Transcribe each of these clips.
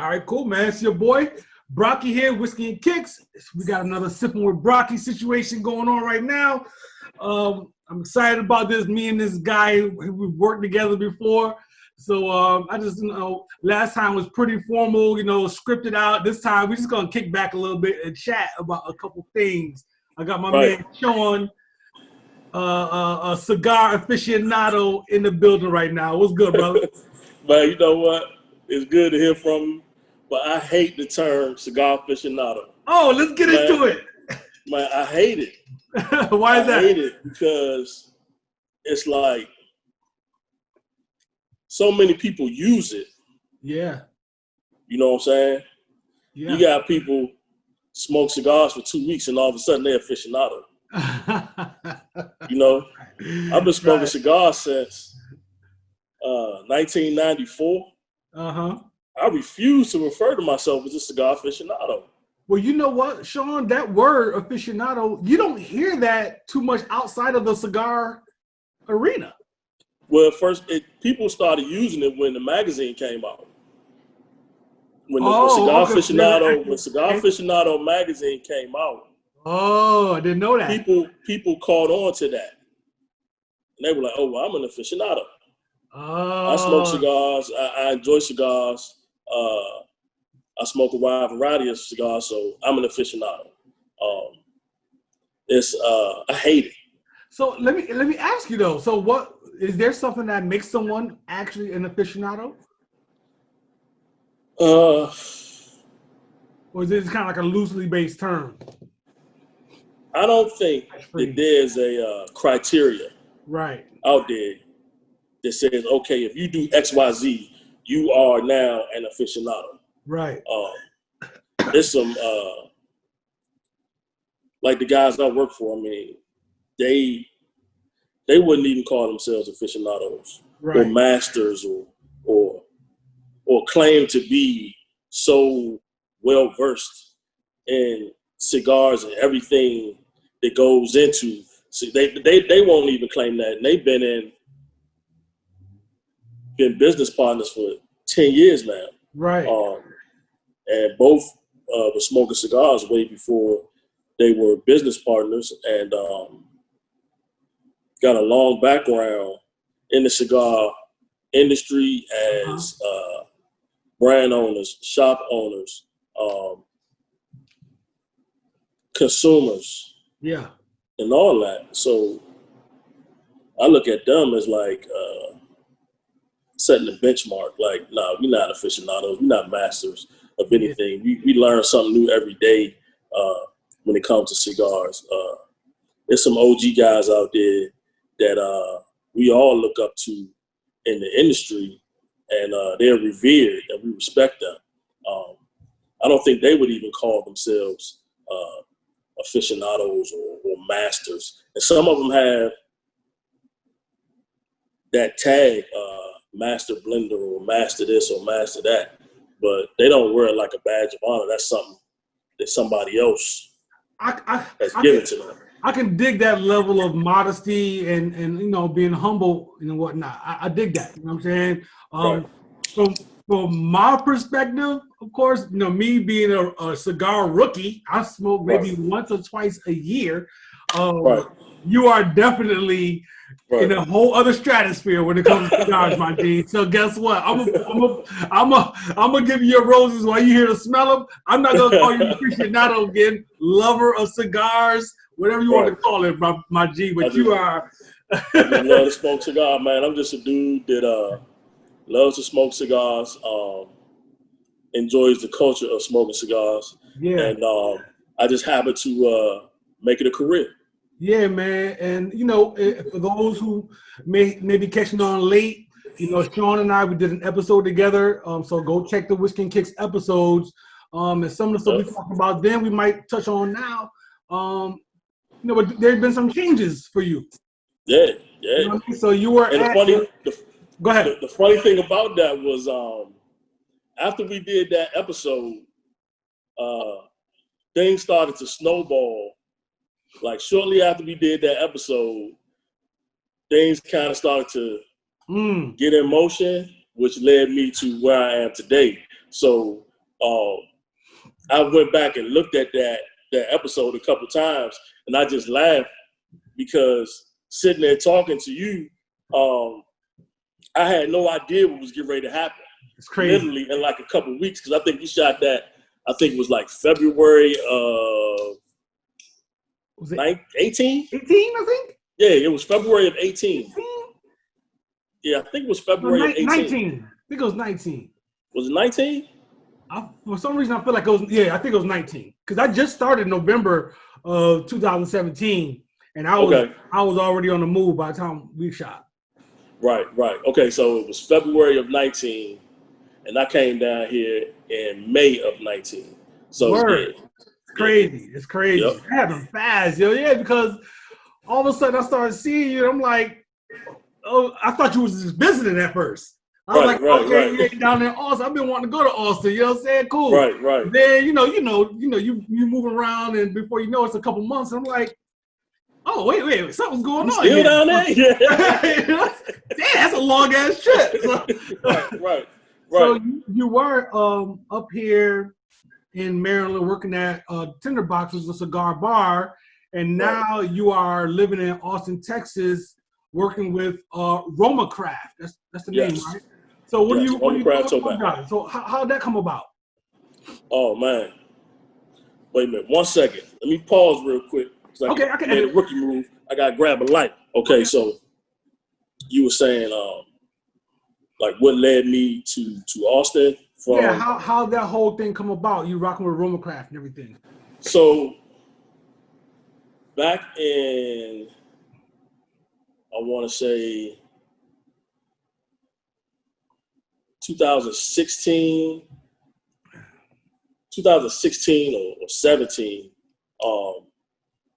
All right, cool, man. It's your boy, Brocky here, Whiskey and Kicks. We got another Sipping with Brocky situation going on right now. I'm excited about this. Me and this guy, we've worked together before. So I just, last time was pretty formal, scripted out. This time we're just going to kick back a little bit and chat about a couple things. I got my man Sean, a cigar aficionado in the building right now. What's good, brother? Man, you know what? It's good to hear from you, but I hate the term cigar aficionado. Oh, let's get into it. Man, I hate it. Why is that? I hate it because it's like so many people use it. Yeah. You know what I'm saying? Yeah. You got people smoke cigars for 2 weeks and all of a sudden they're aficionado. I've been smoking cigars since 1994. I refuse to refer to myself as a cigar aficionado. Well, you know what, Sean? That word aficionado, you don't hear that too much outside of the cigar arena. Well, first, People started using it when the magazine came out. When Cigar Aficionado magazine came out. Oh, I didn't know that. People caught on to that. And they were like, oh, well, I'm an aficionado. Oh. I smoke cigars. I enjoy cigars. I smoke a wide variety of cigars, so I'm an aficionado. I hate it. So let me ask you though. So what is there something that makes someone actually an aficionado? Or is it kind of like a loosely based term? I don't think that there's a criteria out there that says, okay, if you do X, Y, Z, you are now an aficionado. Right. There's some, like the guys I work for, I mean, they wouldn't even call themselves aficionados or masters or claim to be so well versed in cigars and everything that goes into. See, they won't even claim that, and they've been business partners for 10 years now. Right. And both were smoking cigars way before they were business partners, and got a long background in the cigar industry as brand owners, shop owners, consumers, and all that. So I look at them as like setting a benchmark. Like, nah, we're not aficionados. We're not masters of anything. We learn something new every day when it comes to cigars. There's some OG guys out there that we all look up to in the industry, and they're revered and we respect them. I don't think they would even call themselves aficionados or masters. And some of them have that tag, master blender or master this or master that, but they don't wear it like a badge of honor. That's something that somebody else has given to them. I can dig that level of modesty and being humble and whatnot. I dig that. You know what I'm saying? From my perspective, of course, me being a cigar rookie, I smoke maybe once or twice a year. You are definitely in a whole other stratosphere when it comes to cigars, my G. So guess what? I'm gonna give you your roses while you here to smell them. I'm not gonna call you aficionado again, lover of cigars, whatever you want to call it, my G. But you are. I just love to smoke cigar, man. I'm just a dude that loves to smoke cigars. Enjoys the culture of smoking cigars. Yeah. And I just happen to make it a career. Yeah, man. And, for those who may be catching on late, Sean and I, we did an episode together. So go check the Whiskey and Kicks episodes. And some of the stuff we talked about then we might touch on now. But there's been some changes for you. Yeah. You know what I mean? So you were go ahead. The funny thing about that was after we did that episode, things started to snowball. Like shortly after we did that episode, things kind of started to get in motion, which led me to where I am today. So I went back and looked at that episode a couple times, and I just laughed because sitting there talking to you, I had no idea what was getting ready to happen. It's crazy. Literally in like a couple weeks, because I think you shot that. I think it was like February of 18? 18, I think? Yeah, it was February of 18. 18? Yeah, I think it was February of 18. 19. I think it was 19. Was it 19? For some reason, I feel like it was, I think it was 19. Because I just started November of 2017, and I was already on the move by the time we shot. Right. Okay, so it was February of 19, and I came down here in May of 19. So Word. It's crazy. It's crazy. Yep. It happened fast, yo. Yeah, because all of a sudden I started seeing you, and I'm like, oh, I thought you was just visiting at first. I was okay, yeah, down there in Austin. I've been wanting to go to Austin. You know what I'm saying? Cool. Right. Then you moving around, and before you know, it's a couple months. And I'm like, oh wait, something's going on. Still here. Down there? Yeah. Damn, that's a long ass trip. Right. So you were up here in Maryland working at Tinderbox, which is a cigar bar, and now you are living in Austin, Texas, working with RoMa Craft. That's the name, right? So what do you about? So how'd that come about? Oh man. Wait a minute, 1 second. Let me pause real quick. Okay, I can made a rookie move. I gotta grab a light. Okay, so you were saying like what led me to Austin from how that whole thing come about, you rocking with RoMa Craft and everything. So back in I wanna say 2016 or 17,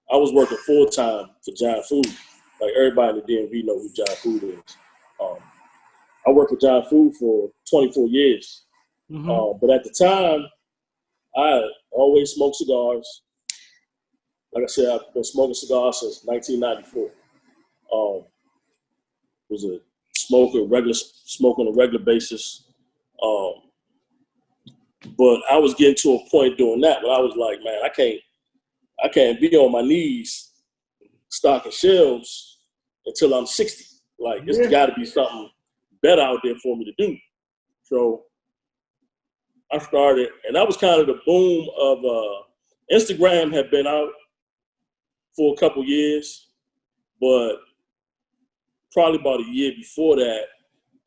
I was working full time for Giant Food. Like everybody in the DMV know who Giant Food is. I worked for Giant Food for 24 years. Mm-hmm. But at the time, I always smoked cigars. Like I said, I've been smoking cigars since 1994. Was a smoker, smoke on a regular basis. But I was getting to a point doing that where I was like, man, I can't be on my knees stocking shelves until I'm 60. Like, it's got to be something better out there for me to do. So I started, and that was kind of the boom of Instagram had been out for a couple years, but probably about a year before that,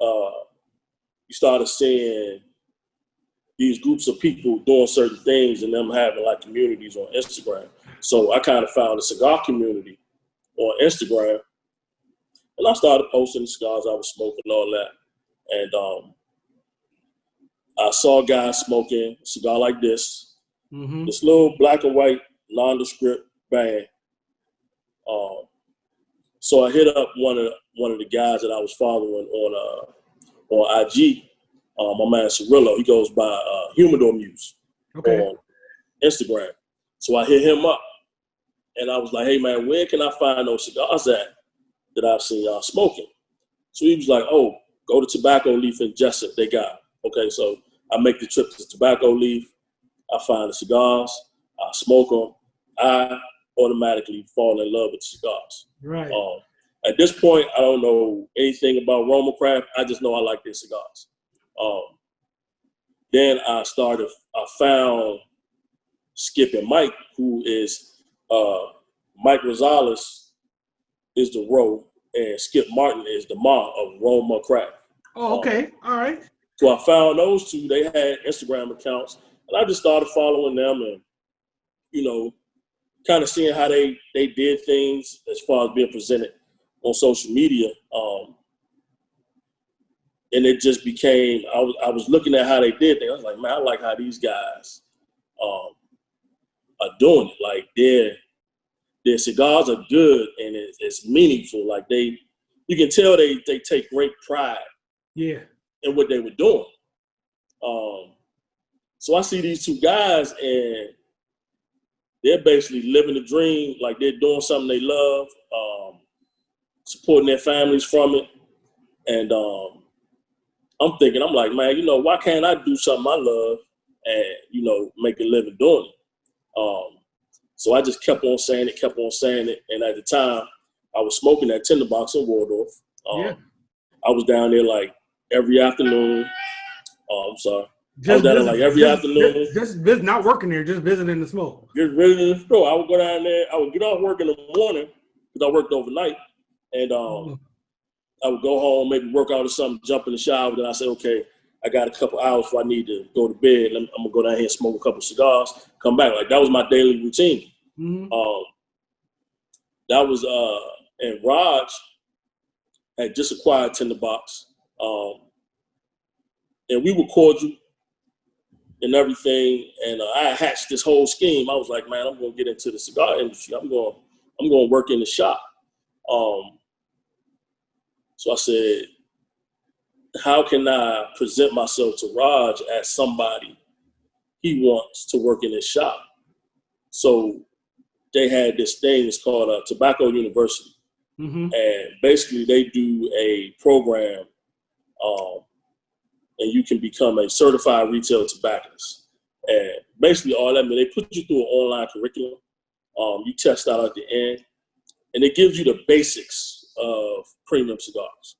you started seeing these groups of people doing certain things and them having like communities on Instagram. So I kind of found a cigar community on Instagram, and I started posting the cigars I was smoking and all that. And I saw guys smoking a cigar like this, this little black and white nondescript band. So I hit up one of the guys that I was following on IG. My man Cirillo, he goes by Humidor Muse on Instagram. So I hit him up, and I was like, hey man, where can I find those cigars at that I've seen y'all smoking? So he was like, oh, go to Tobacco Leaf in Jessup, they got them. Okay, so I make the trip to Tobacco Leaf, I find the cigars, I smoke them, I automatically fall in love with the cigars. Right. At this point, I don't know anything about RoMa Craft, I just know I like their cigars. Then I found Skip and Mike, who is Mike Rosales is the Ro, and Skip Martin is the Ma of RoMa Craft. Oh, okay. All right. So I found those two. They had Instagram accounts, and I just started following them and, you know, kind of seeing how they did things as far as being presented on social media. And it just became, I was looking at how they did things. I was like, man, I like how these guys are doing it. Like their cigars are good and it's meaningful. Like you can tell they take great pride in what they were doing. So I see these two guys and they're basically living the dream. Like they're doing something they love, supporting their families from it. And I'm thinking, I'm like, man, you know, why can't I do something I love and, you know, make a living doing it. So I just kept on saying it. And at the time, I was smoking that tinderbox in Waldorf. I was down there like every afternoon. I'm sorry. I was down there like every afternoon. Just not working there, just visiting the smoke. Just visiting the store. I would go down there. I would get off work in the morning because I worked overnight. And I would go home, maybe work out or something, jump in the shower. Then I said, okay, I got a couple hours before I need to go to bed. I'm going to go down here and smoke a couple cigars, come back. Like, that was my daily routine. That was, and Raj had just acquired Tinderbox. And we were cordial and everything. And I hatched this whole scheme. I was like, man, I'm going to get into the cigar industry. I'm going to work in the shop. So I said, how can I present myself to Raj as somebody he wants to work in his shop? So they had this thing, it's called Tobacco University. And basically they do a program and you can become a certified retail tobacconist. And basically all that means, they put you through an online curriculum. You test out at the end, and it gives you the basics of premium cigars.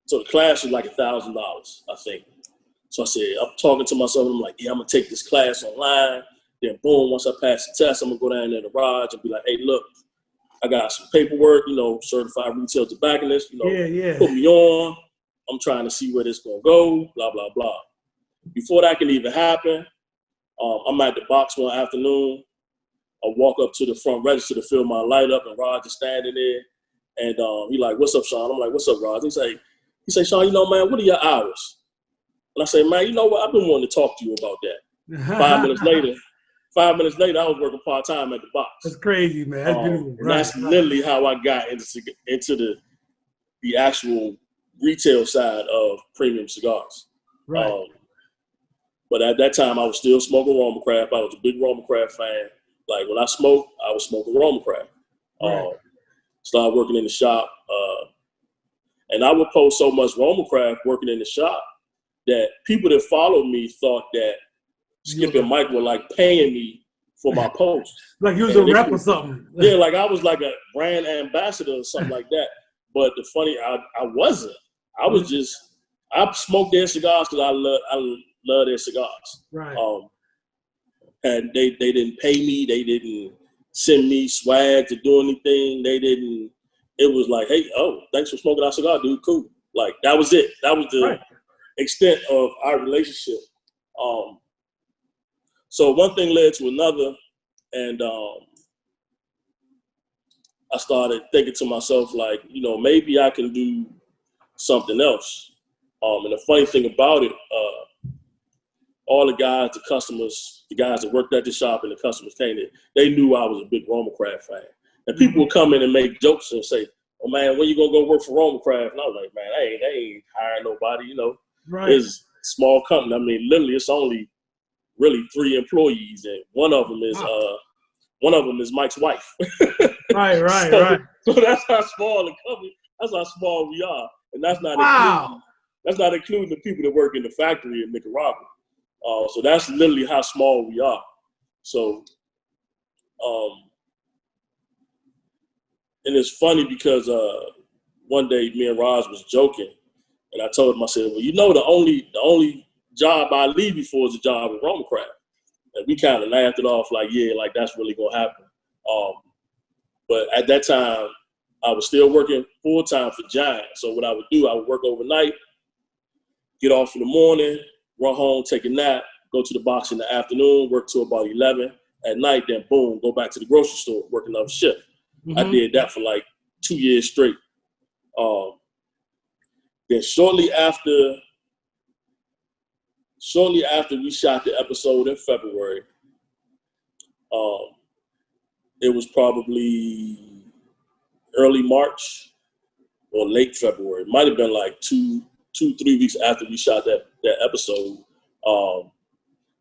So the class was like $1,000, I think. So I said, I'm talking to myself, and I'm like, yeah, I'm gonna take this class online. Then boom, once I pass the test, I'm gonna go down there to Raj and be like, hey, look, I got some paperwork, you know, certified retail tobacconist, you know, put me on. I'm trying to see where this gonna go, blah, blah, blah. Before that can even happen, I'm at the box one afternoon. I walk up to the front register to fill my light up, and Raj is standing there. And he like, what's up, Sean? I'm like, what's up, Raj? He say, Sean, you know, man, what are your hours? And I say, man, you know what? I've been wanting to talk to you about that. 5 minutes later, I was working part-time at the box. That's crazy, man. That's beautiful. And that's literally how I got into the actual retail side of premium cigars. Right. But at that time, I was still smoking RoMa Craft. I was a big RoMa Craft fan. Like, when I smoked, I was smoking RoMa Craft. Started working in the shop. And I would post so much RoMa Craft working in the shop that people that followed me thought that Skip and Mike were like paying me for my post. Like you was a rep or something. Yeah, like I was like a brand ambassador or something like that. But the funny, I wasn't. I was just, I smoked their cigars because I love their cigars. Right. And they didn't pay me. They didn't send me swag to do anything. They didn't. It was like, hey, thanks for smoking our cigar, dude. Cool. Like, that was it. That was the extent of our relationship. So one thing led to another, and I started thinking to myself, like, you know, maybe I can do something else. And the funny thing about it, all the guys, the customers, the guys that worked at the shop and the customers came in, they knew I was a big RoMa Craft fan. And people would come in and make jokes and say, oh, man, when you going to go work for RoMa Craft? And I was like, man, they ain't hiring nobody, you know. Right. It's a small company. I mean, literally, it's only really 3 employees, and one of them is Mike's wife. Right. So that's how small the company, that's how small we are. And that's not including the people that work in the factory in Nicaragua. So that's literally how small we are. So, and it's funny because one day me and Raj was joking, and I told him, I said, well, you know, the only job I leave you for is a job at RoMa Craft. And we kind of laughed it off like, yeah, like that's really going to happen. But at that time, I was still working full-time for Giant. So what I would do, I would work overnight, get off in the morning, run home, take a nap, go to the box in the afternoon, work till about 11 at night, then boom, go back to the grocery store, work another shift. I did that for like 2 years straight. Then shortly after we shot the episode in February, it was probably early March or late February. It might have been like 2-3 weeks after we shot that episode.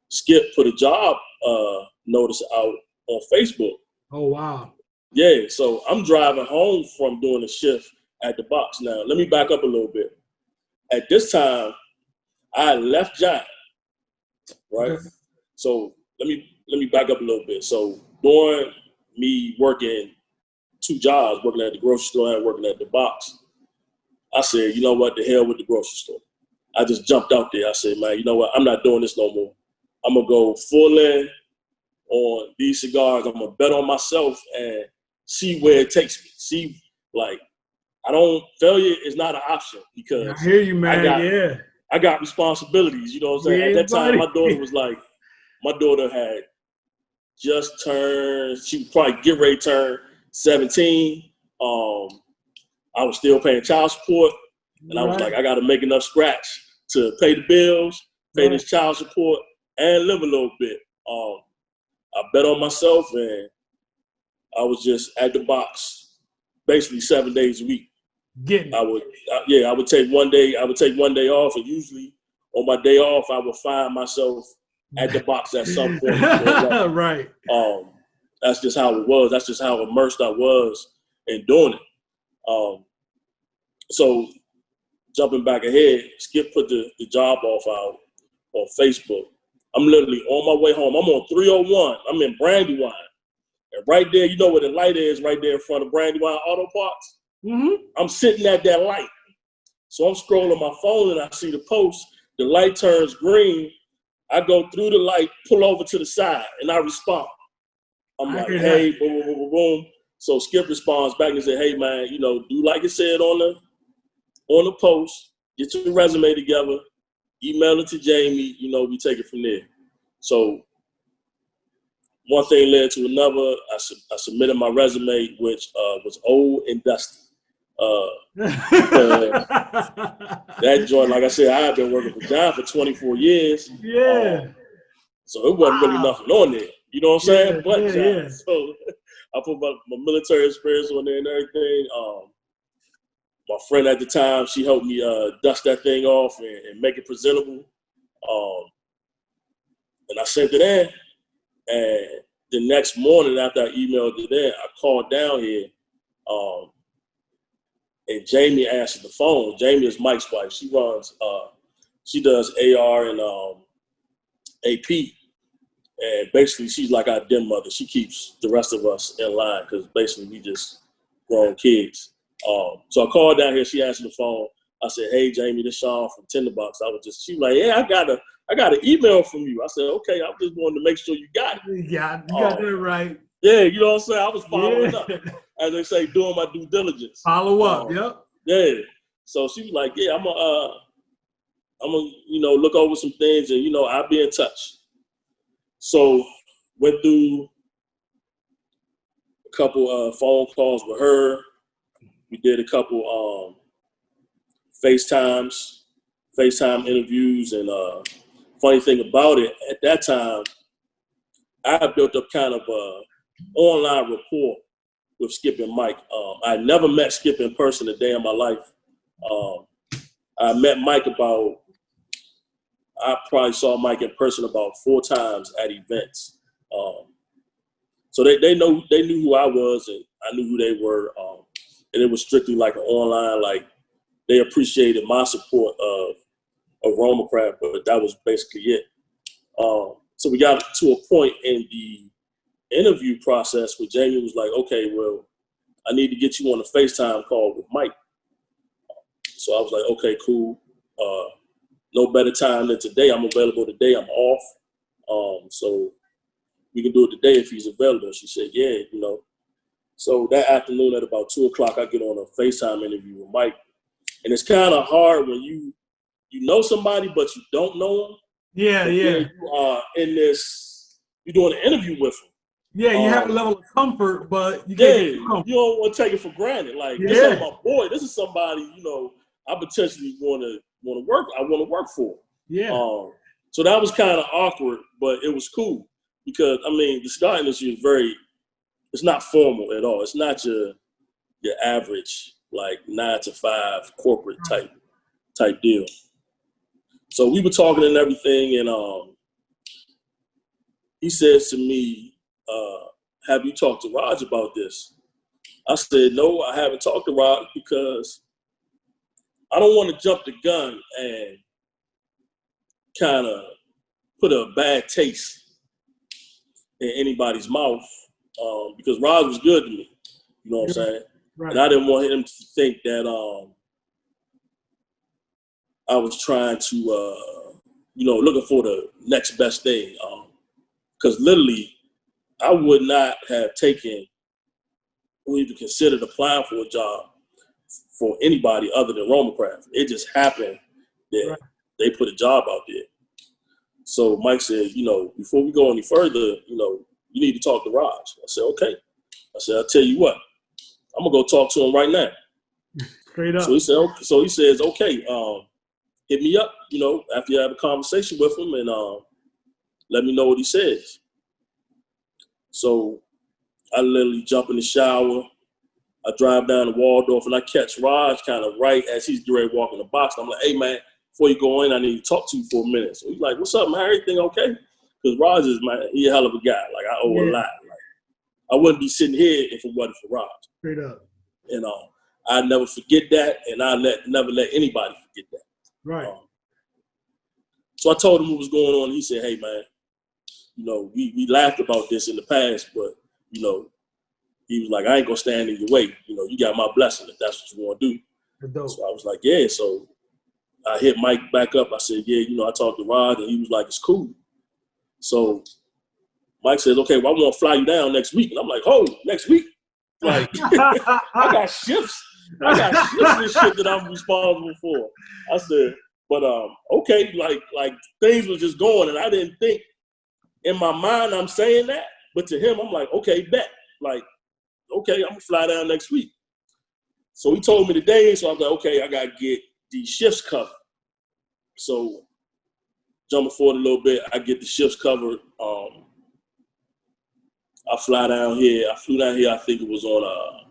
Skip put a job notice out on Facebook. Oh, wow. Yeah, so I'm driving home from doing a shift at the box. Now, let me back up a little bit. At this time, I had left Giant. right? Okay. So let me back up a little bit. So during me working 2 jobs, working at the grocery store and working at the box, I said, you know what, the hell with the grocery store. I just jumped out there. I said, man, you know what, I'm not doing this no more. I'm gonna go full in on these cigars. I'm gonna bet on myself and see where it takes me. See, like, failure is not an option because I hear you, man. I got responsibilities. You know what I'm saying? Yeah, At that time, buddy. my daughter had just turned, she would probably get ready to turn 17. I was still paying child support, and I was like, I got to make enough scratch to pay the bills, pay this child support, and live a little bit. I bet on myself, and I was just at the box basically 7 days a week. I would take one day. I would take one day off, and usually on my day off, I would find myself at the box at some point. Right. That's just how it was. That's just how immersed I was in doing it. So jumping back ahead, Skip put the job off out on Facebook. I'm literally on my way home. I'm on 301. I'm in Brandywine. And right there, you know where the light is, right there in front of Brandywine Auto Parts? Mm-hmm. I'm sitting at that light. So I'm scrolling my phone and I see the post. The light turns green. I go through the light, pull over to the side, and I respond. I'm like, hey, boom, boom, boom, boom. So Skip responds back and said, hey, man, you know, do like it said on the post, get your resume together, email it to Jamie, you know, we take it from there. So one thing led to another. I submitted my resume, which was old and dusty. That joint, like I said, I had been working for John for 24 years. Yeah. So it wasn't really nothing on there. You know what I'm saying? But John. Yeah. So I put my military experience on there and everything. My friend at the time, she helped me dust that thing off and make it presentable. And I sent it in. And the next morning after I emailed it in, I called down here. And Jamie answered the phone. Jamie is Mike's wife. She does AR and AP. And basically, she's like our den mother. She keeps the rest of us in line because basically we just grown kids. So I called down here. She answered the phone. I said, hey, Jamie, this Sean from Tinderbox. She was like, yeah, I got an email from you. I said, okay, I just wanted to make sure you got it. Yeah, you got that right. Yeah, you know what I'm saying? I was following up. As they say, doing my due diligence. Follow up, yep. Yeah. So she was like, yeah, I'm gonna, you know, look over some things and, you know, I'll be in touch. So went through a couple phone calls with her. We did a couple FaceTime interviews, and funny thing about it, at that time, I built up kind of a online rapport with Skip and Mike. I never met Skip in person a day in my life. I met Mike I probably saw Mike in person about 4 times at events. So they knew who I was, and I knew who they were. And it was strictly like an online, like they appreciated my support of RoMa Craft, but that was basically it. So we got to a point in the interview process where Jamie was like, okay, well, I need to get you on a FaceTime call with Mike. So I was like, okay, cool. No better time than today. I'm available today. I'm off. So we can do it today if he's available. She said, yeah, you know. So that afternoon at about 2:00, I get on a FaceTime interview with Mike. And it's kind of hard when you know somebody, but you don't know them. Yeah. You are you're doing an interview with them. Yeah, you have a level of comfort, but you don't want to take it for granted. Like, this ain't my boy. This is somebody, you know, I potentially want to work for. Yeah. So that was kind of awkward, but it was cool because, I mean, the cigar industry is it's not formal at all. It's not your average, like 9 to 5 corporate type deal. So we were talking and everything, and he says to me, have you talked to Raj about this? I said, no, I haven't talked to Raj because I don't want to jump the gun and kind of put a bad taste in anybody's mouth because Raj was good to me. You know what I'm saying? Right. And I didn't want him to think that I was trying to, looking for the next best thing. Because literally, I would not have taken or even considered applying for a job for anybody other than RoMa Craft. It just happened that they put a job out there. So Mike said, before we go any further, you need to talk to Raj. I said, okay. I said, I'll tell you what, I'm gonna go talk to him right now. Straight up. So he says, okay, hit me up, after you have a conversation with him and let me know what he says. So I literally jump in the shower. I drive down to Waldorf and I catch Raj kind of right as he's ready to walk in the box. I'm like, hey man, before you go in, I need to talk to you for a minute. So he's like, what's up, man? Everything okay? Because Raj is he a hell of a guy. Like I owe a lot. Like I wouldn't be sitting here if it wasn't for Raj. Straight up. And I never forget that, and I never let anybody forget that. Right. So I told him what was going on. He said, hey man, we laughed about this in the past, but he was like, I ain't gonna stand in your way. You got my blessing if that's what you want to do. So I was like, yeah. So I hit Mike back up. I said, yeah, I talked to Rod, and he was like, it's cool. So Mike said, okay, well, I want to fly you down next week. And I'm like, oh, next week? Like, I got shifts. And shit that I'm responsible for. I said, but okay, like things was just going, and I didn't think in my mind I'm saying that, but to him, I'm like, okay, bet. Like, okay, I'm gonna fly down next week. So he told me the day, so I was like, okay, I gotta get these shifts covered. So jumping forward a little bit, I get the shifts covered. I fly down here. I flew down here, I think it was on a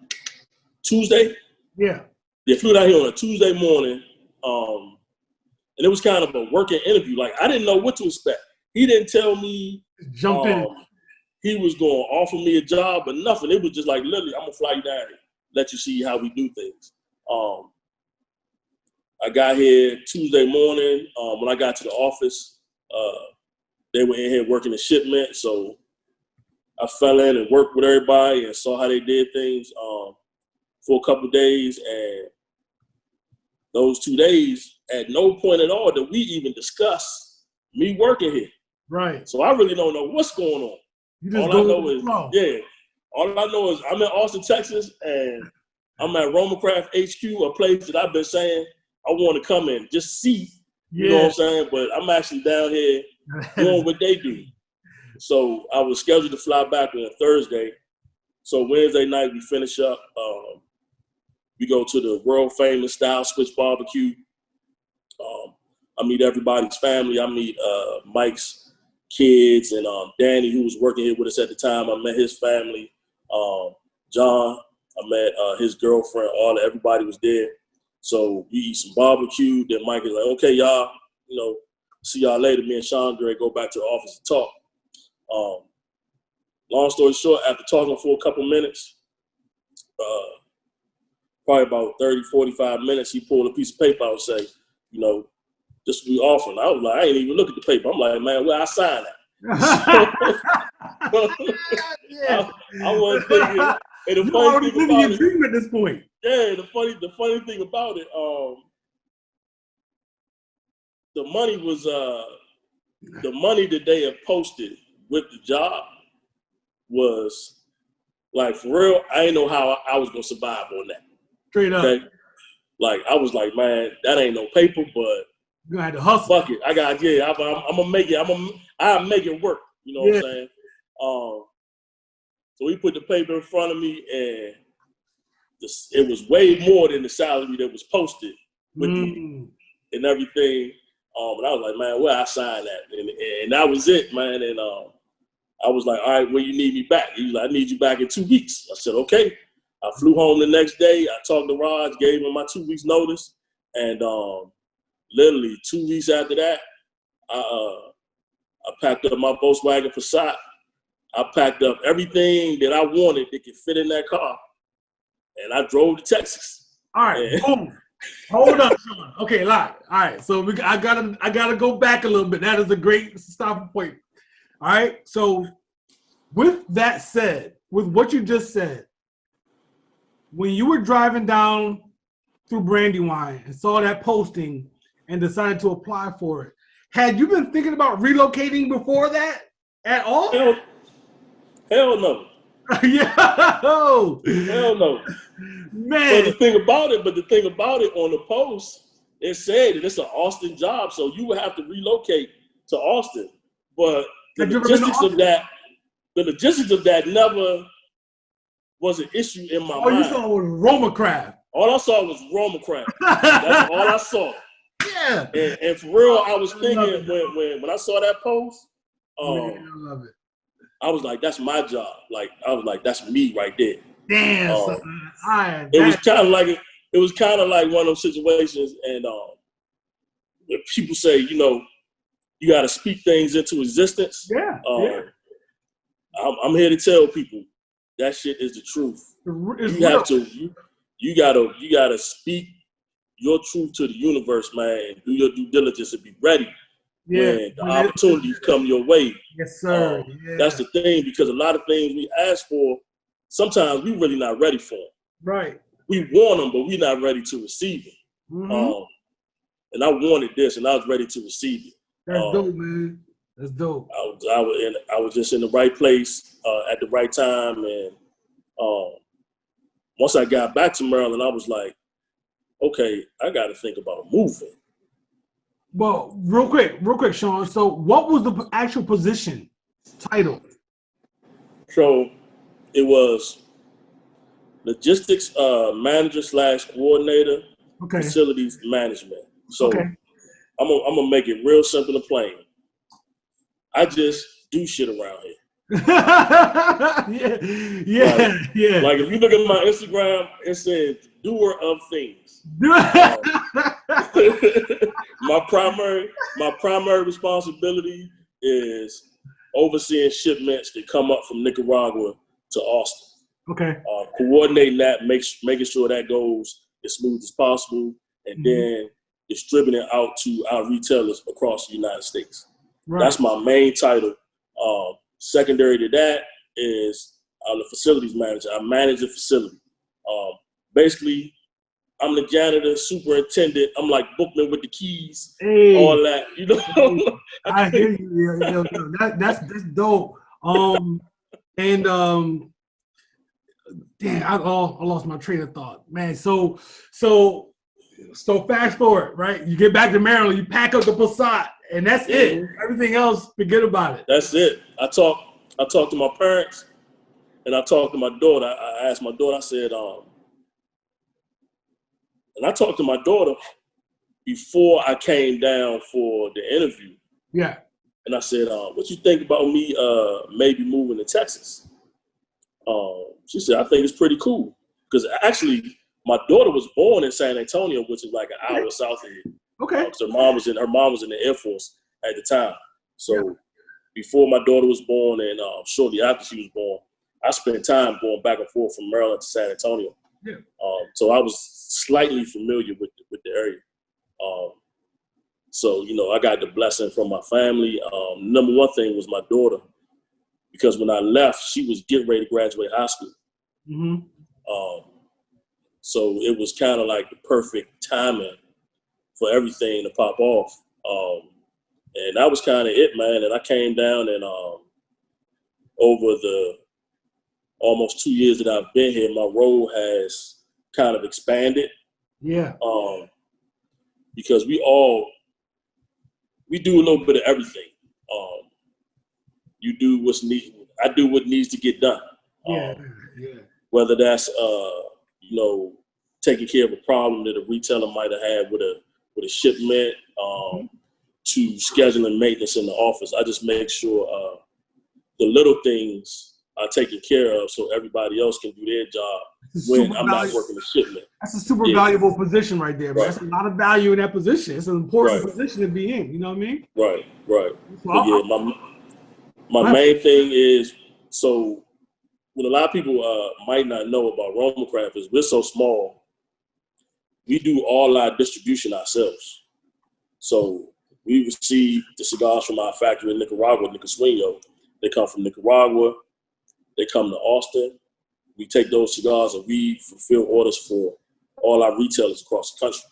Tuesday. Yeah. They flew down here on a Tuesday morning. And it was kind of a working interview. Like, I didn't know what to expect. He didn't tell me Jump in. He was going to offer me a job or nothing. It was just like, literally, I'm going to fly you down here, let you see how we do things. I got here Tuesday morning. When I got to the office, they were in here working the shipment. So I fell in and worked with everybody and saw how they did things for a couple of days. And those 2 days, at no point at all did we even discuss me working here. Right. So I really don't know what's going on. All I know is I'm in Austin, Texas, and I'm at RoMa Craft HQ, a place that I've been saying I want to come in, just see. You know what I'm saying? But I'm actually down here doing what they do. So I was scheduled to fly back on Thursday. So Wednesday night we finish up. We go to the world famous Style Switch Barbecue. I meet everybody's family. I meet Mike's kids and Danny, who was working here with us at the time. I met his family. John, I met his girlfriend. Everybody was there. So we eat some barbecue. Then Mike is like, okay, y'all, see y'all later. Me and Sean Gray go back to the office and talk. Long story short, after talking for a couple minutes, probably about 30, 45 minutes, he pulled a piece of paper out and say, this will be offering. I was like, I ain't even look at the paper. I'm like, man, where I sign that? I wasn't thinking. And the funny thing about it, dream at this point. Yeah, the funny thing about it, the money was the money that they had posted with the job was like, for real, I didn't know how I was gonna survive on that. Straight up. Okay? Like I was like, man, that ain't no paper, but you had to hustle. Fuck it, I'm gonna make it. I'll make it work. You know what I'm saying? So he put the paper in front of me, and it was way more than the salary that was posted with me and everything. And I was like, man, where I sign that? And that was it, man. And I was like, all right, where you need me back? He was like, I need you back in 2 weeks. I said, okay. I flew home the next day. I talked to Raj, gave him my 2 weeks notice. And literally 2 weeks after that, I packed up my Volkswagen Passat. I packed up everything that I wanted that could fit in that car. And I drove to Texas. All right, boom. Hold up, Sean. Okay, all right. So I gotta go back a little bit. That is a great stopping point. All right. So with that said, with what you just said, when you were driving down through Brandywine and saw that posting and decided to apply for it, had you been thinking about relocating before that at all? Hell no. Yeah. Hell no. Man. But the thing about it on the post, it said that it's an Austin job, so you would have to relocate to Austin. But the logistics of that never was an issue in my mind. All you saw was RoMa craft. All I saw was RoMa craft. That's all I saw. Yeah. And for real, I was thinking when I saw that post, I love it. I was like, that's my job. Like, I was like, that's me right there. Damn. It was kind of like one of those situations, and when people say, you know, you got to speak things into existence. Yeah. I'm here to tell people that shit is the truth. You gotta speak your truth to the universe, man, and do your due diligence and be ready when the opportunities come your way. Yes, sir. That's the thing, because a lot of things we ask for, sometimes we really not ready for them. Right. We want them, but we're not ready to receive it. Mm-hmm. And I wanted this, and I was ready to receive it. That's dope, man. That's dope. I was just in the right place at the right time, and once I got back to Maryland, I was like, okay, I got to think about moving. Well, real quick, Sean. So, what was the actual position title? So, it was logistics manager / coordinator, facilities management. So, I'm gonna make it real simple and plain. I just do shit around here. Yeah. Like if you look at my Instagram, it says doer of things. My primary responsibility is overseeing shipments that come up from Nicaragua to Austin. Coordinating that, making sure that goes as smooth as possible, and then distributing it out to our retailers across the United States. Right. That's my main title. Secondary to that is I'm the facilities manager. I manage the facility. Basically, I'm the janitor, superintendent. I'm like Bookman with the keys, all that. You know. I hear you. Yo, that's dope. Damn, I lost my train of thought, man. So fast forward, right? You get back to Maryland, you pack up the Passat, and that's it. Everything else, forget about it. That's it. I talked to my parents, and I talked to my daughter. I asked my daughter, I said, and I talked to my daughter before I came down for the interview. Yeah. And I said, what you think about me maybe moving to Texas? She said, I think it's pretty cool. Because actually, my daughter was born in San Antonio, which is like an hour south of here. Okay. So her mom was in the Air Force at the time. So before my daughter was born and shortly after she was born, I spent time going back and forth from Maryland to San Antonio. Yeah. So I was slightly familiar with the area. So, you know, I got the blessing from my family. Number one thing was my daughter, because when I left, she was getting ready to graduate high school. So it was kind of like the perfect timing for everything to pop off. And that was kind of it, man. And I came down, and over the almost 2 years that I've been here, my role has kind of expanded. Yeah. Because we do a little bit of everything. You do what's needed. I do what needs to get done. Whether that's you know, taking care of a problem that a retailer might have had with a shipment, to scheduling maintenance in the office. I just make sure the little things are taken care of so everybody else can do their job when I'm not working the shipment. That's a super valuable position right there, man. Right. That's a lot of value in that position. It's an important position to be in. You know what I mean? Right. So my main thing is, so what a lot of people might not know about RoMa Craft is we're so small we do all our distribution ourselves. So we receive the cigars from our factory in Nicaragua, Nicaragua. They come from Nicaragua. They come to Austin. We take those cigars and we fulfill orders for all our retailers across the country.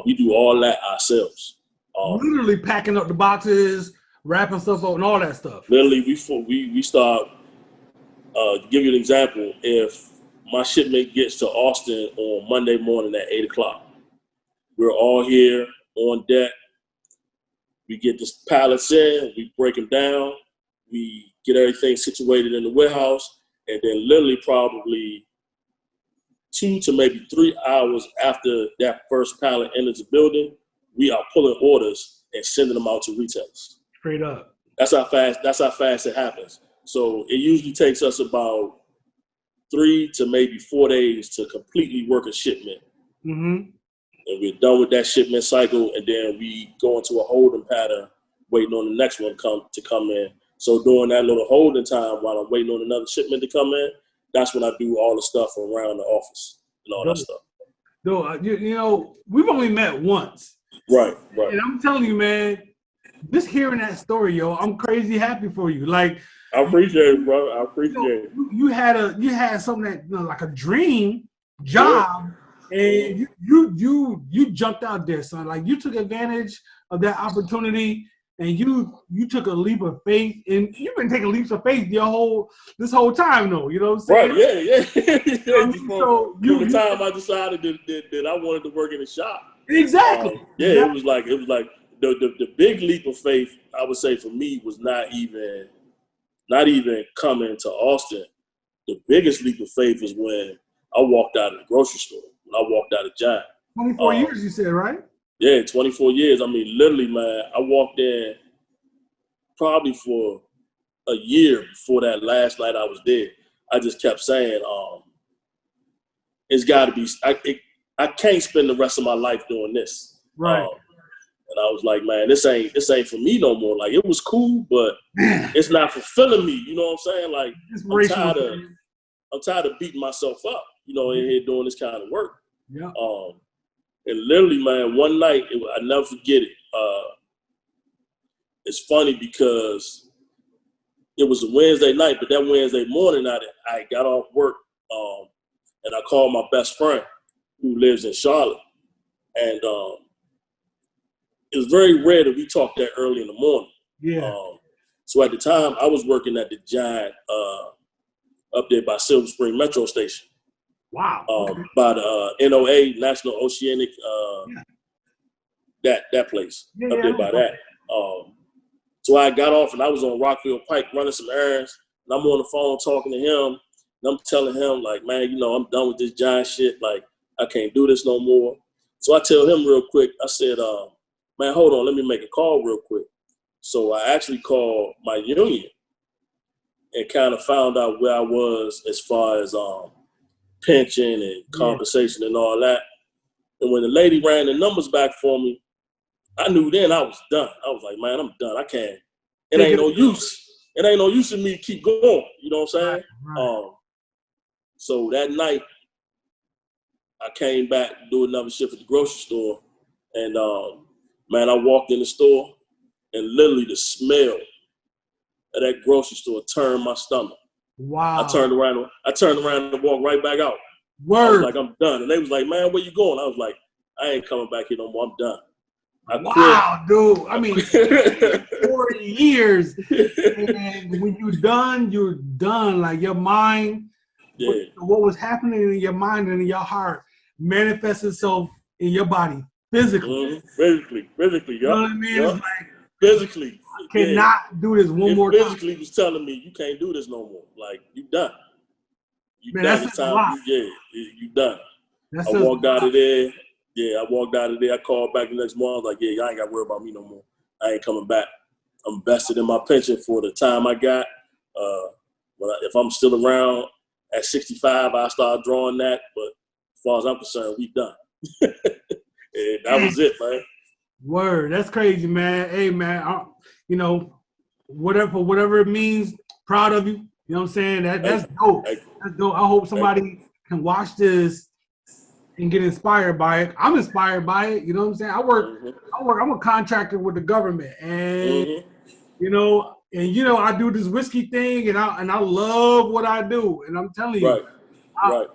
We do all that ourselves. Literally packing up the boxes, wrapping stuff up, and all that stuff. Literally, we start. Give you an example. If my shipment gets to Austin on Monday morning at 8 o'clock, we're all here on deck. We get the pallets in, we break them down, we get everything situated in the warehouse, and then literally probably 2 to maybe 3 hours after that first pallet enters the building, we are pulling orders and sending them out to retailers. Straight up. That's how fast it happens. So it usually takes us about 3 to maybe 4 days to completely work a shipment. Mm-hmm. And we're done with that shipment cycle, and then we go into a holding pattern, waiting on the next one to come in. So during that little holding time, while I'm waiting on another shipment to come in, that's when I do all the stuff around the office and all that stuff. Dude, you know, we've only met once. Right. And I'm telling you, man, just hearing that story, yo, I'm crazy happy for you. Like, I appreciate it, bro. I appreciate it. You had something that, you know, like a dream job. And you jumped out there, son. Like, you took advantage of that opportunity, and you took a leap of faith. And you've been taking leaps of faith this whole time, though. You know what I'm saying? Right? Yeah. So the time I decided that I wanted to work in a shop. Exactly. It was like the big leap of faith. I would say for me was not even coming to Austin. The biggest leap of faith is when I walked out of the grocery store. When I walked out of Giant. 24 years, you said, right? Yeah, 24 years. I mean, literally, man, I walked in probably for a year before that last night I was there. I just kept saying, it's got to be, I can't spend the rest of my life doing this. Right. And I was like, man, this ain't for me no more. Like, it was cool, but it's not fulfilling me. You know what I'm saying? Like, I'm tired of beating myself up, you know, in here doing this kind of work. Yeah. And literally, man, one night, I never forget it. It's funny because it was a Wednesday night, but that Wednesday morning, I got off work, and I called my best friend who lives in Charlotte. And it was very rare that we talked that early in the morning. Yeah. So at the time, I was working at the Giant up there by Silver Spring Metro Station. Wow. By the NOA, National Oceanic, that place, up there by that. So I got off and I was on Rockville Pike running some errands, and I'm on the phone talking to him, and I'm telling him, like, man, you know, I'm done with this Giant shit. Like, I can't do this no more. So I tell him real quick, I said, man, hold on, let me make a call real quick. So I actually called my union and kind of found out where I was as far as pension and compensation and all that. And when the lady ran the numbers back for me, I knew then I was done. I was like, man, I'm done. I can't. It ain't no use. It ain't no use in me to keep going. You know what I'm saying? Right. So that night, I came back to do another shift at the grocery store. And, man, I walked in the store, and literally the smell of that grocery store turned my stomach. Wow. I turned around and walked right back out. Word. I was like, I'm done. And they was like, man, where you going? I was like, I ain't coming back here no more. I'm done. Wow, dude. I mean, 4 years. And when you're done. Like, your mind, what was happening in your mind and in your heart manifests itself in your body physically. Physically. You know what I mean? It's like, physically. I cannot do this one more time. Physically was telling me, you can't do this no more. Like, you done. You man, done. That's it's time. You done. I walked out of there. Yeah, I walked out of there. I called back the next morning. I was like, yeah, I ain't got to worry about me no more. I ain't coming back. I'm vested in my pension for the time I got. If I'm still around at 65, I'll start drawing that. But as far as I'm concerned, we done. And that was it, man. Word. That's crazy, man. Hey, man, you know, whatever it means, proud of you. You know what I'm saying? That's dope. That's dope. I hope somebody can watch this and get inspired by it. I'm inspired by it. You know what I'm saying? I'm a contractor with the government, and I do this whiskey thing, and I love what I do, and I'm telling you, I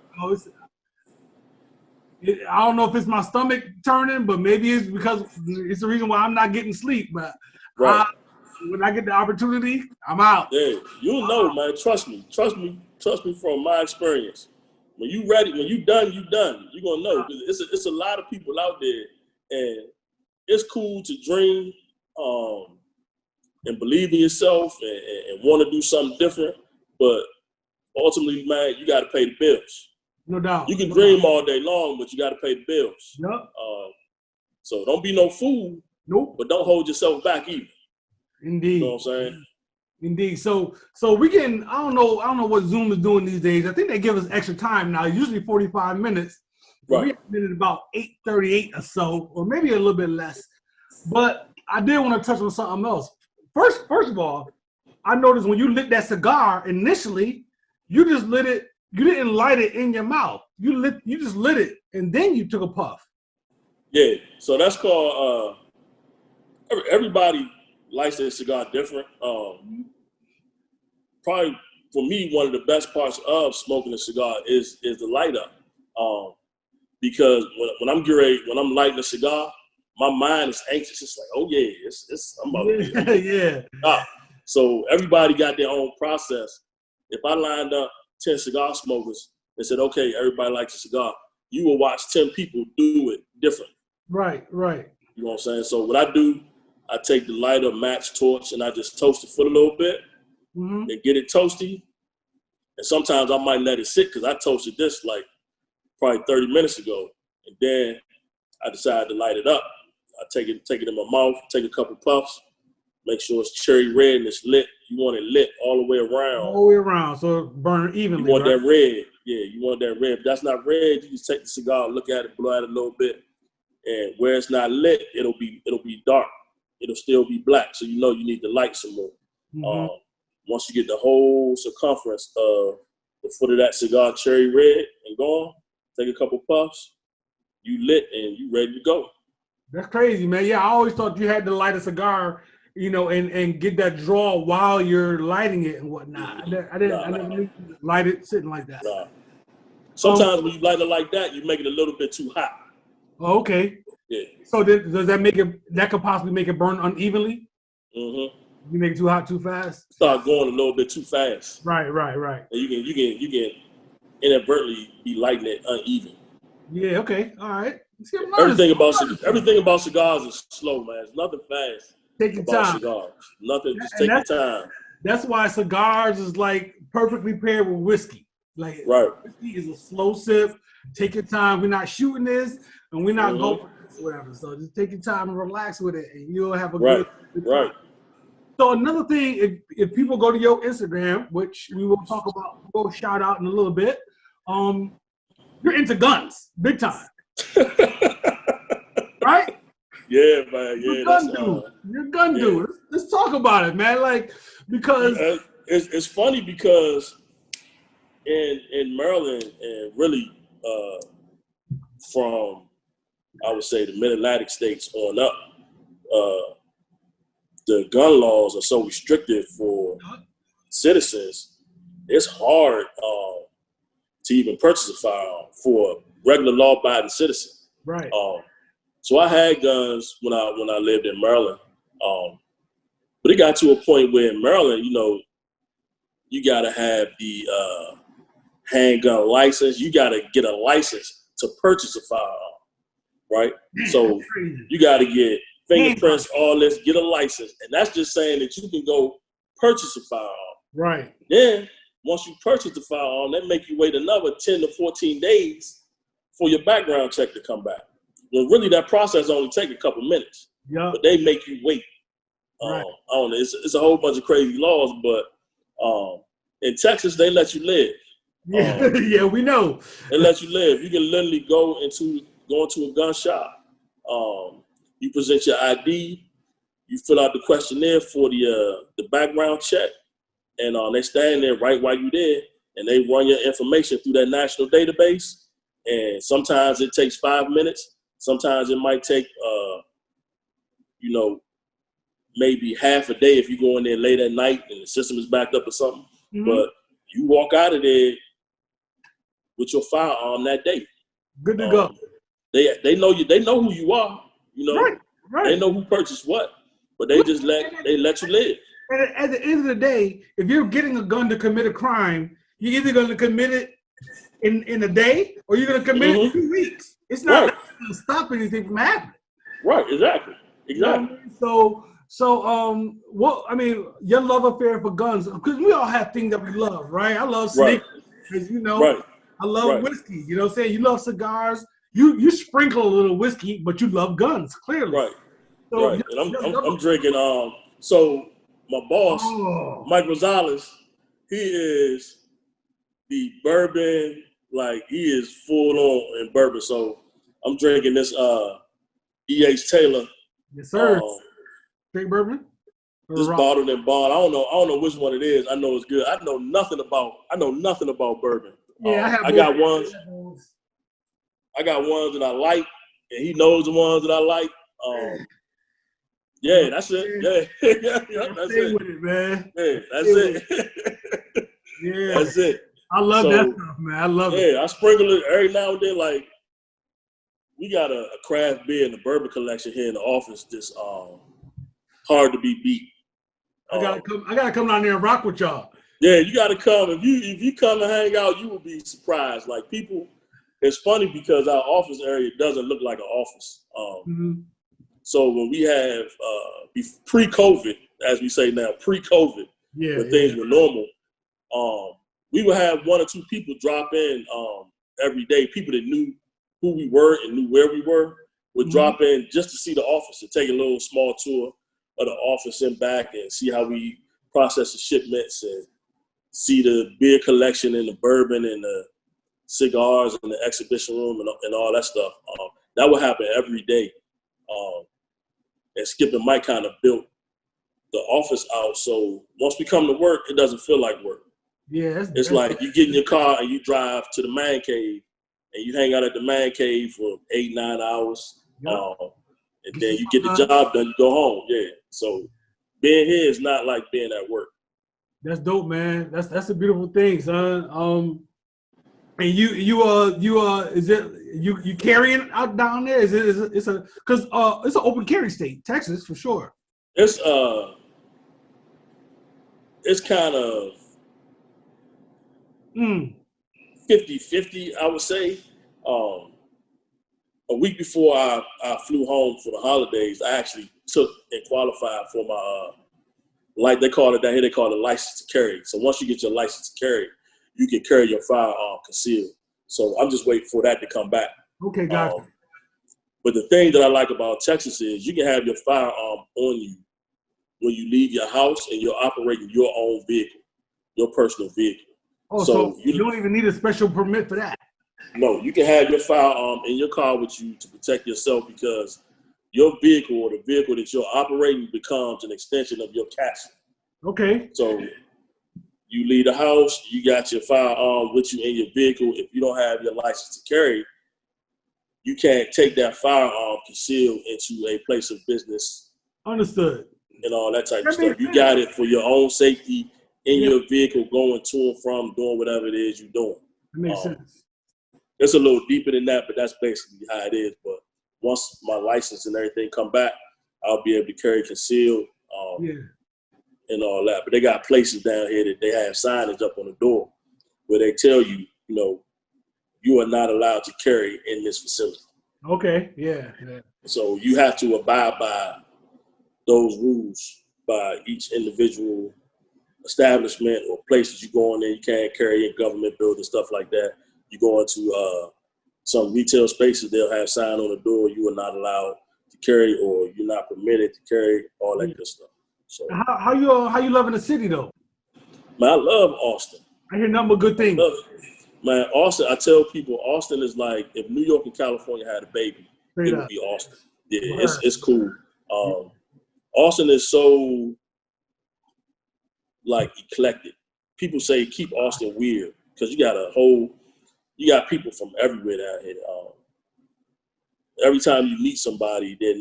don't know if it's my stomach turning, but maybe it's because it's the reason why I'm not getting sleep. But when I get the opportunity, I'm out. Yeah, you'll know, man. Trust me from my experience. When you ready, when you done, you done. You're gonna know. It's a lot of people out there, and it's cool to dream and believe in yourself and want to do something different. But ultimately, man, you got to pay the bills. No doubt. You can dream all day long, but you got to pay the bills. Yep. So don't be no fool. Nope. But don't hold yourself back either. Indeed. You know what I'm saying? Indeed. So we getting, I don't know what Zoom is doing these days. I think they give us extra time now, usually 45 minutes. Right. We're been at about 8:38 or so, or maybe a little bit less. But I did want to touch on something else. First of all, I noticed when you lit that cigar initially, you just lit it. You didn't light it in your mouth. You just lit it, and then you took a puff. Yeah. So that's called. Everybody lights their cigar different. Probably for me, one of the best parts of smoking a cigar is the light up. Because when I'm lighting a cigar, my mind is anxious. It's like, oh yeah, I'm about to yeah. So everybody got their own process. If I lined up 10 cigar smokers and said, okay, everybody likes a cigar, you will watch 10 people do it different. Right. You know what I'm saying? So what I do, I take the lighter, match torch, and I just toast it for a little bit and get it toasty. And sometimes I might let it sit because I toasted this like probably 30 minutes ago. And then I decided to light it up. I take it in my mouth, take a couple puffs, make sure it's cherry red and it's lit. You want it lit all the way around. All the way around, so it burn evenly. You want that red. Yeah, you want that red. If that's not red, you just take the cigar, look at it, blow out a little bit. And where it's not lit, it'll be dark. It'll still be black. So you know you need to light some more. Once you get the whole circumference of the foot of that cigar cherry red and gone, take a couple puffs, you lit and you ready to go. That's crazy, man. Yeah, I always thought you had to light a cigar, and get that draw while you're lighting it and whatnot. I didn't light it sitting like that. Nah. Sometimes when you light it like that, you make it a little bit too hot. Oh, okay. Yeah. So does that make it? That could possibly make it burn unevenly. Mm-hmm. You make it too hot too fast. Start going a little bit too fast. Right. And you can inadvertently be lighting it uneven. Yeah. Okay. All right. See, everything about cigars is slow, man. It's nothing fast. Take your time. Cigars. Nothing. Just take your time. That's why cigars is like perfectly paired with whiskey. Like whiskey is a slow sip. Take your time. We're not shooting this, and we're not going for this, whatever. So just take your time and relax with it, and you'll have a good time. Right. So another thing, if people go to your Instagram, which we will talk about, we'll shout out in a little bit, you're into guns, big time. Right? Yeah, man. Yeah, You're a gun dude. Let's talk about it, man. Like, because it's funny because in Maryland and really from I would say the Mid-Atlantic states on up, the gun laws are so restrictive for citizens. It's hard to even purchase a firearm for a regular law-abiding citizen. Right. So I had guns when I lived in Maryland, but it got to a point where in Maryland, you got to have the handgun license. You got to get a license to purchase a firearm, right? So you got to get fingerprints, all this, get a license, and that's just saying that you can go purchase a firearm. Right. Then once you purchase the firearm, that make you wait another 10 to 14 days for your background check to come back. Well, really, that process only take a couple minutes. Yeah. But they make you wait. Right. I don't know. It's a whole bunch of crazy laws, but in Texas, they let you live. Yeah, we know. They let you live. You can literally go into a gun shop. You present your ID. You fill out the questionnaire for the background check, and they stand there right while you there, and they run your information through that national database. And sometimes it takes 5 minutes. Sometimes it might take, maybe half a day if you go in there late at night and the system is backed up or something. Mm-hmm. But you walk out of there with your firearm that day. Good to go. They know you. They know who you are. Right. They know who purchased what, but they just let you live. And at the end of the day, if you're getting a gun to commit a crime, you're either going to commit it in a day or you're going to commit it in 2 weeks. It's not going to stop anything from happening. Right. Exactly. You know what I mean? Your love affair for guns, because we all have things that we love, right? I love sneakers, because I love whiskey. You know what I'm saying? You love cigars. You sprinkle a little whiskey, but you love guns, clearly. Right. So right. And I'm drinking. So my boss, Mike Rosales, he is the bourbon. Like, he is full on in bourbon. So I'm drinking this E.H. Taylor. Yes, sir. Straight bourbon? This bottled and bond. I don't know which one it is. I know it's good. I know nothing about bourbon. Yeah, I got ones. I got ones that I like, and he knows the ones that I like. Yeah, that's it. Yeah, that's it. With it, man. Yeah, that's it. Yeah, that's it. I love that stuff, man. I love it. Yeah, I sprinkle it every now and then. Like, we got a craft beer in the bourbon collection here in the office that's hard to be beat. I gotta come down there and rock with y'all. Yeah, you gotta come. If you come and hang out, you will be surprised. Like, people, it's funny because our office area doesn't look like an office. So when we have pre-COVID, as we say now, pre-COVID, when things were normal, we would have 1 or 2 people drop in every day. People that knew who we were and knew where we were would drop in just to see the office and take a little small tour of the office and back and see how we process the shipments and see the beer collection and the bourbon and the cigars and the exhibition room and all that stuff. That would happen every day. And Skip and Mike kind of built the office out. So once we come to work, it doesn't feel like work. Yeah, it's like you get in your car and you drive to the man cave and you hang out at the man cave for 8-9 hours. And then you get the job done, you go home. Yeah. So being here is not like being at work. That's dope, man. That's a beautiful thing, son. And you carrying out down there? It's an open carry state, Texas, for sure. It's kind of 50-50, I would say. A week before I flew home for the holidays, I actually took and qualified for my they call it down here, they call it license to carry. So once you get your license to carry, you can carry your firearm concealed. So I'm just waiting for that to come back. Okay, gotcha. But the thing that I like about Texas is you can have your firearm on you when you leave your house and you're operating your own vehicle, your personal vehicle. Oh, so you don't even need a special permit for that? No, you can have your firearm in your car with you to protect yourself because your vehicle or the vehicle that you're operating becomes an extension of your castle. Okay. So you leave the house, you got your firearm with you in your vehicle. If you don't have your license to carry, you can't take that firearm concealed into a place of business. Understood. And all that type of stuff. You got it for your own safety in your vehicle, going to and from, doing whatever it is you're doing. That makes sense. It's a little deeper than that, but that's basically how it is. But once my license and everything come back, I'll be able to carry concealed and all that. But they got places down here that they have signage up on the door where they tell you, you are not allowed to carry in this facility. Okay, yeah. So you have to abide by those rules by each individual establishment or places you go in there. You can't carry in government buildings, stuff like that. You go into some retail spaces, they'll have sign on the door, you are not allowed to carry or you're not permitted to carry, all that good stuff. So how you loving the city though? Man, I love Austin. I hear nothing but good things. Man, Austin, I tell people, Austin is like if New York and California had a baby, it would be Austin. Yeah, it's cool. Austin is so like eclectic. People say keep Austin weird because you got a whole you got people from everywhere down here. Every time you meet somebody, they're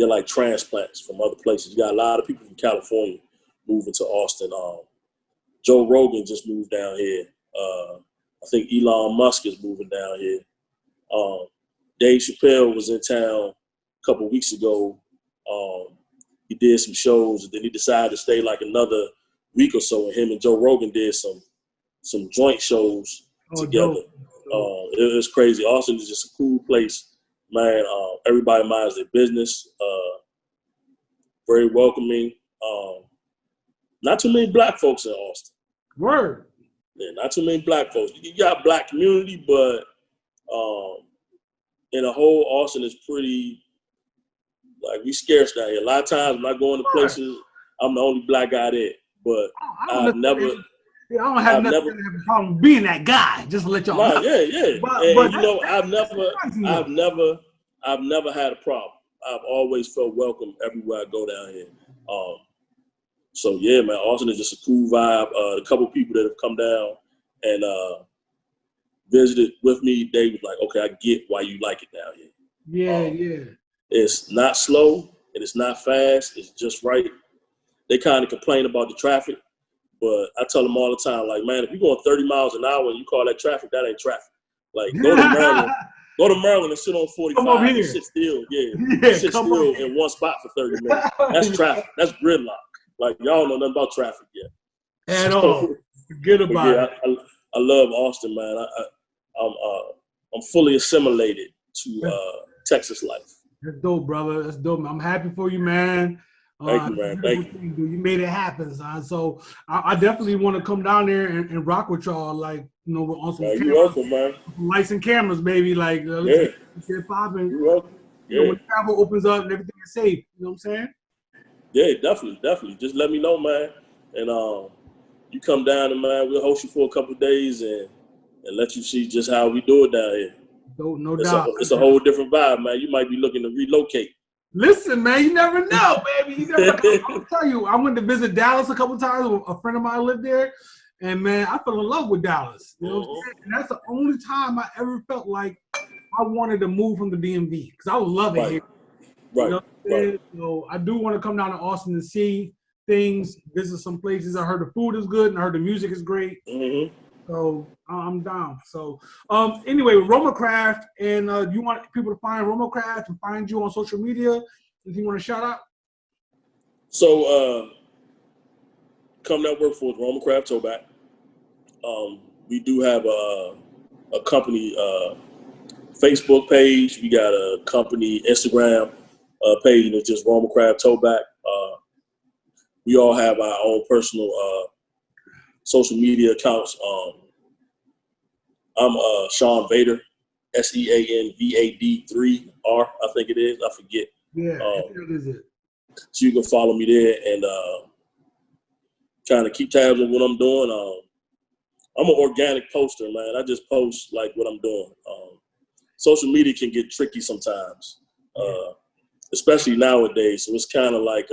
like transplants from other places. You got a lot of people from California moving to Austin. Joe Rogan just moved down here. I think Elon Musk is moving down here. Dave Chappelle was in town a couple of weeks ago. He did some shows, and then he decided to stay like another week or so, and him and Joe Rogan did some joint shows together. It was crazy. Austin is just a cool place, man. Everybody minds their business. Very welcoming. Not too many black folks in Austin. Word. Yeah, not too many black folks. You got black community, but in the whole, Austin is pretty, like, we scarce down here. A lot of times when I go into places, I'm the only black guy there. But I don't have a problem being that guy. Just to let y'all know. Yeah. But you know, I've never had a problem. I've always felt welcome everywhere I go down here. So yeah, man, Austin is just a cool vibe. The couple people that have come down and visited with me, they was like, okay, I get why you like it down here. Yeah. It's not slow and it's not fast. It's just right. They kind of complain about the traffic, but I tell them all the time, like, man, if you're going 30 miles an hour and you call that traffic, that ain't traffic. Like, go to Maryland and sit on 45 and sit still. Sit still in one spot for 30 minutes. That's traffic. That's gridlock. Like, y'all don't know nothing about traffic yet. At all. Forget about it. I love Austin, man. I'm fully assimilated to Texas life. That's dope, brother. That's dope. I'm happy for you, man. Thank you, man. Thank you. You made it happen, son. So I definitely want to come down there and rock with y'all, like, you know, on some cameras, you're welcome, man. Lights and cameras, baby. Like, let's get popping. You're welcome. You know, when travel opens up and everything is safe. You know what I'm saying? Yeah, definitely. Just let me know, man. And you come down and, man, we'll host you for a couple of days and let you see just how we do it down here. No doubt. It's a whole different vibe, man. You might be looking to relocate. Listen, man, you never know, baby. You never know. I'll tell you, I went to visit Dallas a couple of times. A friend of mine lived there, and, man, I fell in love with Dallas. You know what I'm saying? And that's the only time I ever felt like I wanted to move from the DMV because I love it here. Right. You know what I'm saying? So I do want to come down to Austin and see things, visit some places. I heard the food is good, and I heard the music is great. Mm-hmm. So I'm down. So anyway, RoMa Craft, and you want people to find RoMa Craft and find you on social media? Anything you want to shout out? So come that work for us, RoMa Craft Towback. We do have a company Facebook page. We got a company Instagram page, and it's just RoMa Craft Towback. We all have our own personal social media accounts. I'm Sean Vader, SEANVAD3R, I think it is. I forget. Yeah, that is it. So you can follow me there and kind of keep tabs on what I'm doing. I'm an organic poster, man. I just post like what I'm doing. Social media can get tricky sometimes, especially nowadays. So it's kind of like